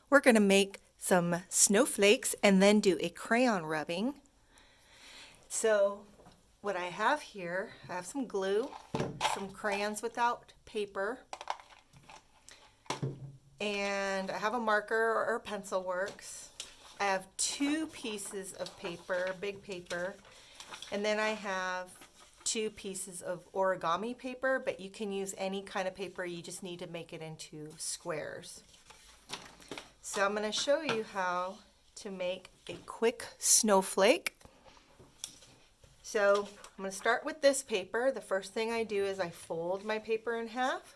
We're going to make some snowflakes and then do a crayon rubbing. So what I have here, I have some glue, some crayons without paper, and I have a marker or pencil works. I have 2 pieces of paper, big paper, and then I have 2 pieces of origami paper, but you can use any kind of paper, you just need to make it into squares. So I'm going to show you how to make a quick snowflake. So I'm going to start with this paper. The first thing I do is I fold my paper in half.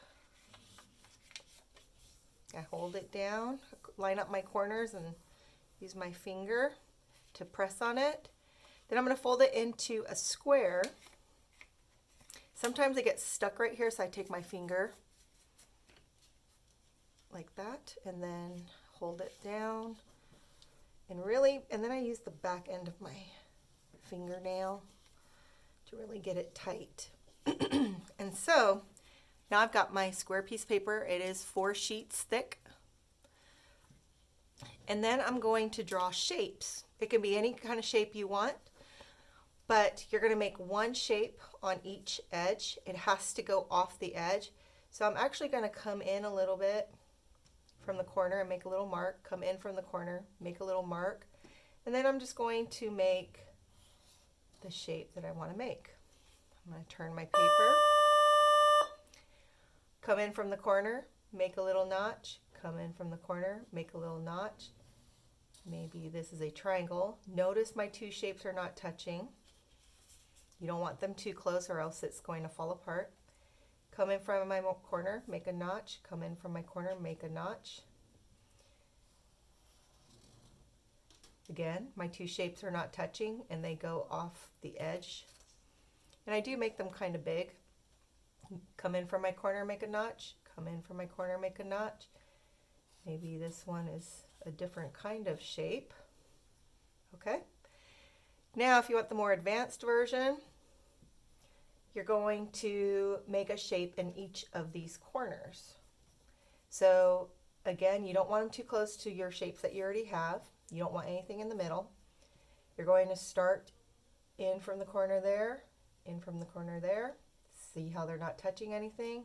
I hold it down, line up my corners and use my finger to press on it. Then I'm going to fold it into a square. Sometimes it gets stuck right here, so I take my finger like that and then hold it down and then I use the back end of my fingernail to really get it tight. And so now I've got my square piece paper. It is 4 sheets thick. And then I'm going to draw shapes. It can be any kind of shape you want, but you're going to make one shape on each edge. It has to go off the edge. So I'm actually going to come in a little bit from the corner and make a little mark, come in from the corner, make a little mark, and then I'm just going to make the shape that I want to make. I'm going to turn my paper, come in from the corner, make a little notch, come in from the corner, make a little notch. Maybe this is a triangle. Notice my 2 shapes are not touching. You don't want them too close or else it's going to fall apart. Come in from my corner, make a notch, come in from my corner, make a notch. Again, my 2 shapes are not touching and they go off the edge. And I do make them kind of big. Come in from my corner, make a notch, come in from my corner, make a notch. Maybe this one is a different kind of shape. Okay. Now, if you want the more advanced version, you're going to make a shape in each of these corners. So again, you don't want them too close to your shapes that you already have. You don't want anything in the middle. You're going to start in from the corner there, in from the corner there. See how they're not touching anything?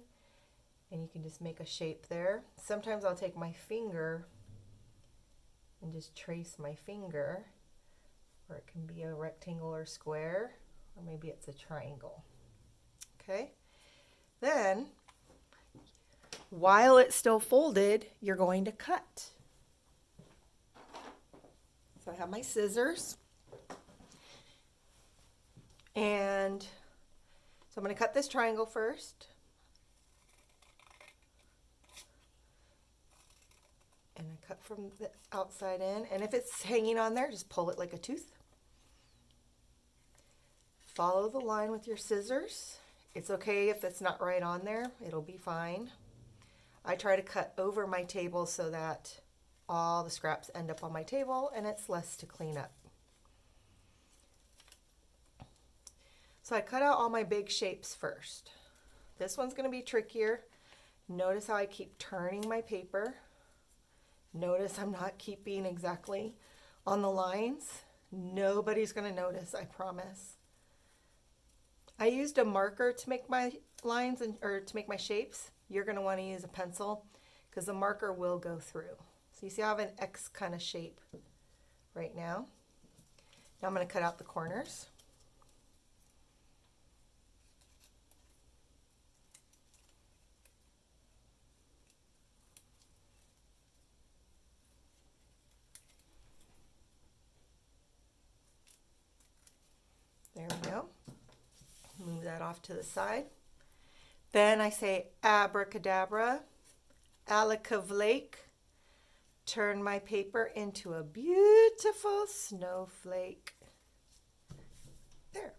And you can just make a shape there. Sometimes I'll take my finger and just trace my finger, or it can be a rectangle or square, or maybe it's a triangle. Okay, then while it's still folded, you're going to cut. So I have my scissors, and so I'm going to cut this triangle first. And I cut from the outside in, and if it's hanging on there, just pull it like a tooth. Follow the line with your scissors. It's okay if it's not right on there, it'll be fine. I try to cut over my table so that all the scraps end up on my table and it's less to clean up. So I cut out all my big shapes first. This one's going to be trickier. Notice how I keep turning my paper. Notice I'm not keeping exactly on the lines. Nobody's going to notice, I promise. I used a marker to make my lines or to make my shapes. You're going to want to use a pencil because the marker will go through. So you see I have an X kind of shape right now. Now I'm going to cut out the corners. There we go. Move that off to the side. Then I say abracadabra, alakavlake, turn my paper into a beautiful snowflake. There.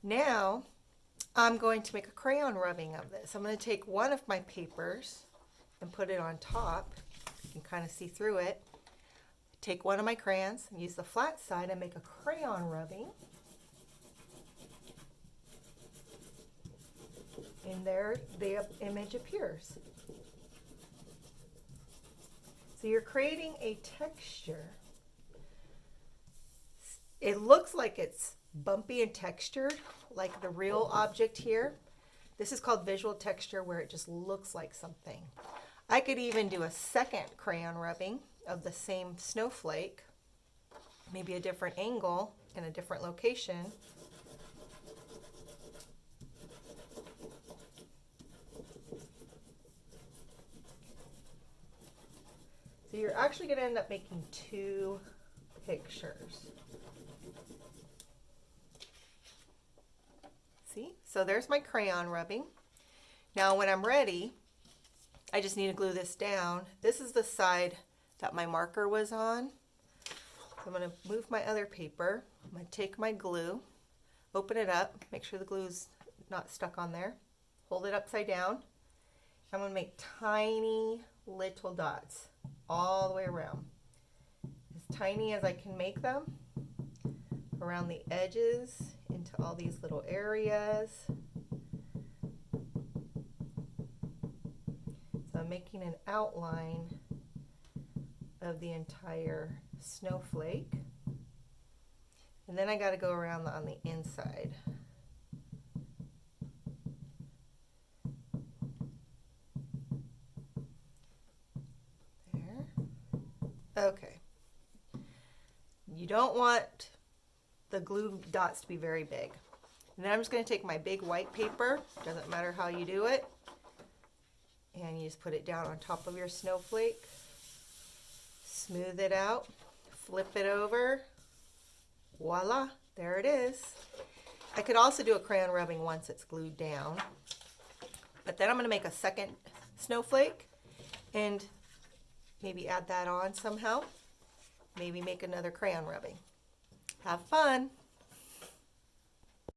Now I'm going to make a crayon rubbing of this. I'm going to take one of my papers and put it on top. You can kind of see through it. Take one of my crayons and use the flat side and make a crayon rubbing. And there the image appears. So you're creating a texture. It looks like it's bumpy and textured, like the real object here. This is called visual texture, where it just looks like something. I could even do a second crayon rubbing of the same snowflake, maybe a different angle in a different location. So you're actually going to end up making two pictures. See? So there's my crayon rubbing. Now when I'm ready, I just need to glue this down. This is the side that my marker was on. So I'm going to move my other paper. I'm going to take my glue, open it up, make sure the glue's not stuck on there. Hold it upside down. I'm going to make tiny little dots all the way around. As tiny as I can make them, around the edges, into all these little areas. So I'm making an outline of the entire snowflake. And then I got to go around on the inside. There. Okay. You don't want the glue dots to be very big. And then I'm just going to take my big white paper, doesn't matter how you do it, and you just put it down on top of your snowflake, smooth it out, flip it over, voila, there it is. I could also do a crayon rubbing once it's glued down, but then I'm going to make a second snowflake and maybe add that on somehow, maybe make another crayon rubbing. Have fun!